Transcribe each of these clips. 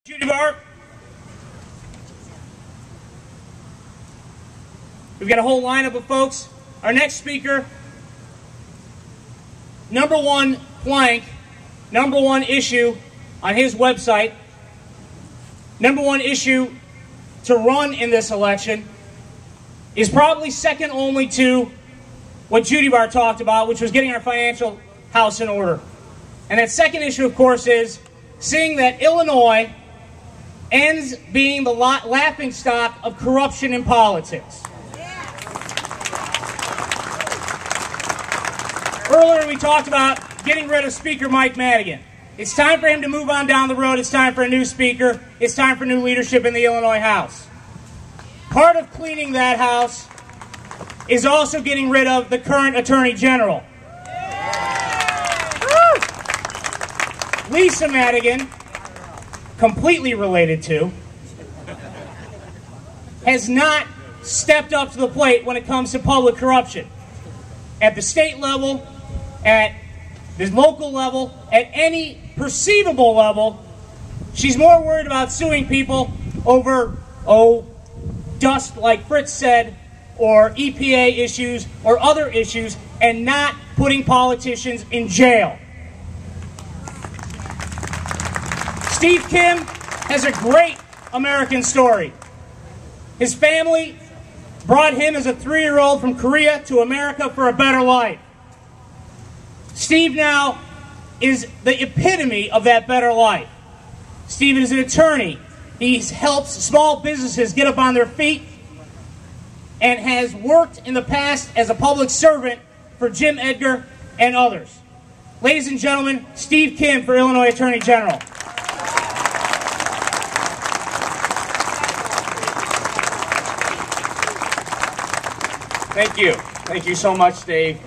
Judy Bar. We've got a whole lineup of folks. Our next speaker, number one plank, number one issue on his website, number one issue to run in this election is probably second only to what Judy Bar talked about, which was getting our financial house in order. And that second issue, of course, is seeing that Illinois ends being the laughingstock of corruption in politics. Earlier we talked about getting rid of Speaker Mike Madigan. It's time for him to move on down the road. It's time for a new speaker. It's time for new leadership in the Illinois House. Part of cleaning that house is also getting rid of the current Attorney General. Lisa Madigan, completely related to, has not stepped up to the plate when it comes to public corruption. At the state level, at the local level, at any perceivable level, she's more worried about suing people over, dust, like Fritz said, or EPA issues or other issues, and not putting politicians in jail. Steve Kim has a great American story. His family brought him as a 3-year-old from Korea to America for a better life. Steve now is the epitome of that better life. Steve is an attorney. He helps small businesses get up on their feet and has worked in the past as a public servant for Jim Edgar and others. Ladies and gentlemen, Steve Kim for Illinois Attorney General. Thank you. Thank you so much, Dave.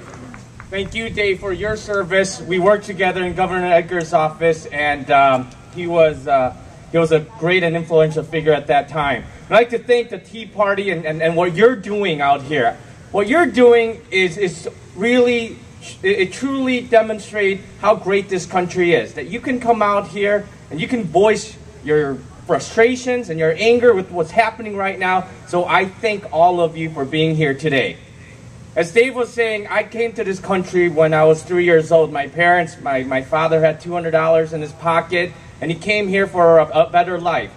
Thank you, Dave, for your service. We worked together in Governor Edgar's office, and he was a great and influential figure at that time. I'd like to thank the Tea Party and what you're doing out here. What you're doing is really, it truly demonstrates how great this country is. That you can come out here and you can voice your frustrations and your anger with what's happening right now. So I thank all of you for being here today. As Dave was saying, I came to this country when I was 3 years old. My parents, my father had $200 in his pocket, and he came here for a better life.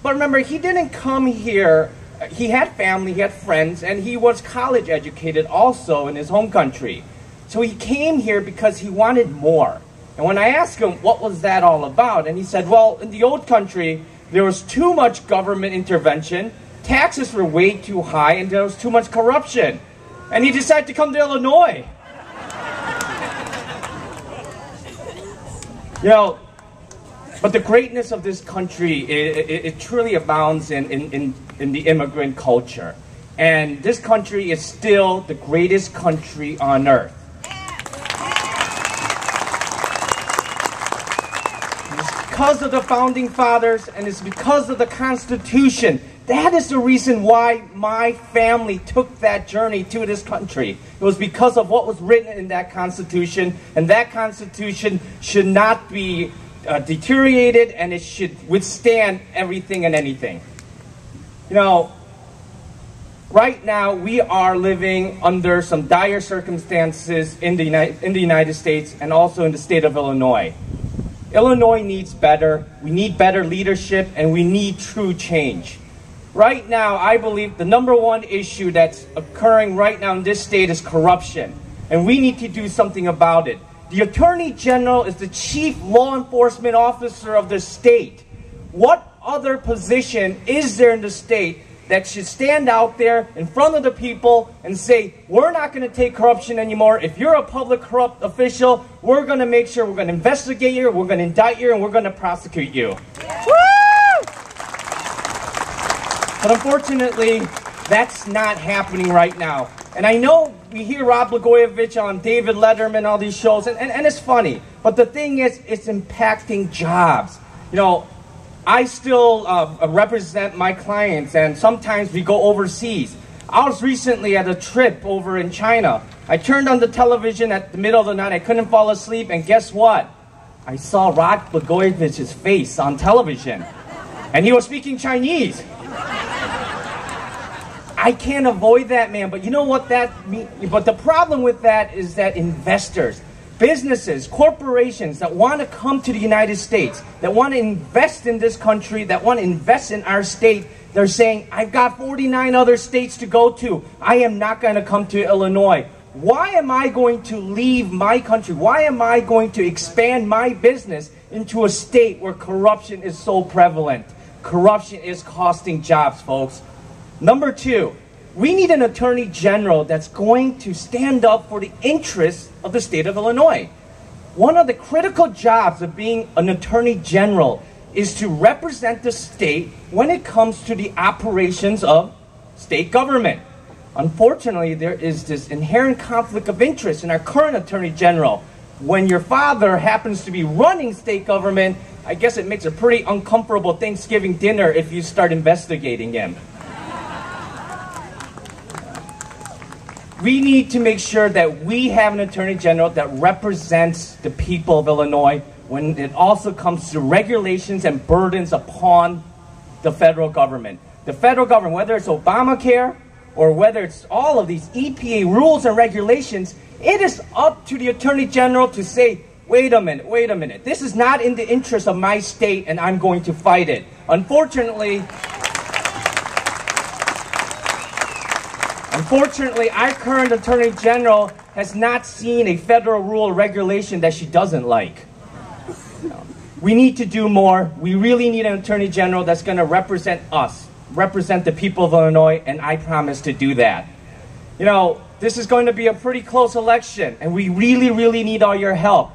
But remember, he didn't come here. He had family, he had friends, and he was college educated also in his home country. So he came here because he wanted more. And when I asked him, what was that all about? And he said, well, in the old country, there was too much government intervention, taxes were way too high, and there was too much corruption. And he decided to come to Illinois. You know, but the greatness of this country, it truly abounds in the immigrant culture. And this country is still the greatest country on earth. Because of the founding fathers, and it's because of the Constitution. That is the reason why my family took that journey to this country. It was because of what was written in that Constitution, and that Constitution should not be deteriorated, and it should withstand everything and anything. You know, right now we are living under some dire circumstances in the United States and also in the state of Illinois. Illinois needs better. We need better leadership, and we need true change. Right now, I believe the number one issue that's occurring right now in this state is corruption, and we need to do something about it. The Attorney General is the chief law enforcement officer of the state. What other position is there in the state that should stand out there in front of the people and say, we're not going to take corruption anymore. If you're a public corrupt official, we're going to make sure we're going to investigate you, we're going to indict you, and we're going to prosecute you. Yeah. Woo! But unfortunately, that's not happening right now. And I know we hear Rod Blagojevich on David Letterman, all these shows, and it's funny. But the thing is, it's impacting jobs. You know, I still represent my clients, and sometimes we go overseas. I was recently at a trip over in China. I turned on the television at the middle of the night. I couldn't fall asleep, and guess what? I saw Rod Blagojevich's face on television, and he was speaking Chinese. I can't avoid that, man, but you know what that means? But the problem with that is that investors, businesses, corporations that want to come to the United States, that want to invest in this country, that want to invest in our state, they're saying, I've got 49 other states to go to. I am not going to come to Illinois. Why am I going to leave my country? Why am I going to expand my business into a state where corruption is so prevalent? Corruption is costing jobs, folks. Number two, we need an attorney general that's going to stand up for the interests of the state of Illinois. One of the critical jobs of being an attorney general is to represent the state when it comes to the operations of state government. Unfortunately, there is this inherent conflict of interest in our current attorney general. When your father happens to be running state government, I guess it makes a pretty uncomfortable Thanksgiving dinner if you start investigating him. We need to make sure that we have an attorney general that represents the people of Illinois when it also comes to regulations and burdens upon the federal government. The federal government, whether it's Obamacare or whether it's all of these EPA rules and regulations, it is up to the attorney general to say, wait a minute, this is not in the interest of my state and I'm going to fight it. Unfortunately, our current Attorney General has not seen a federal rule or regulation that she doesn't like. We need to do more. We really need an Attorney General that's going to represent us, represent the people of Illinois, and I promise to do that. You know, this is going to be a pretty close election, and we really, really need all your help.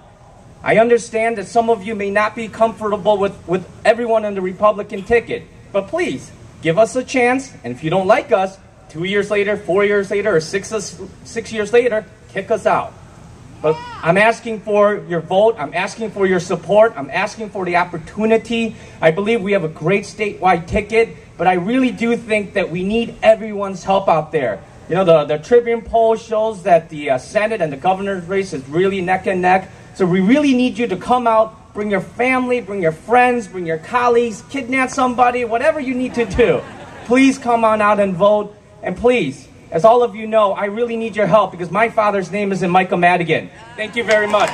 I understand that some of you may not be comfortable with everyone on the Republican ticket, but please, give us a chance, and if you don't like us, 2 years later, 4 years later, or six years later, kick us out. But I'm asking for your vote. I'm asking for your support. I'm asking for the opportunity. I believe we have a great statewide ticket, but I really do think that we need everyone's help out there. You know, the Tribune poll shows that the Senate and the governor's race is really neck and neck. So we really need you to come out, bring your family, bring your friends, bring your colleagues, kidnap somebody, whatever you need to do. Please come on out and vote. And please, as all of you know, I really need your help because my father's name isn't Michael Madigan. Thank you very much.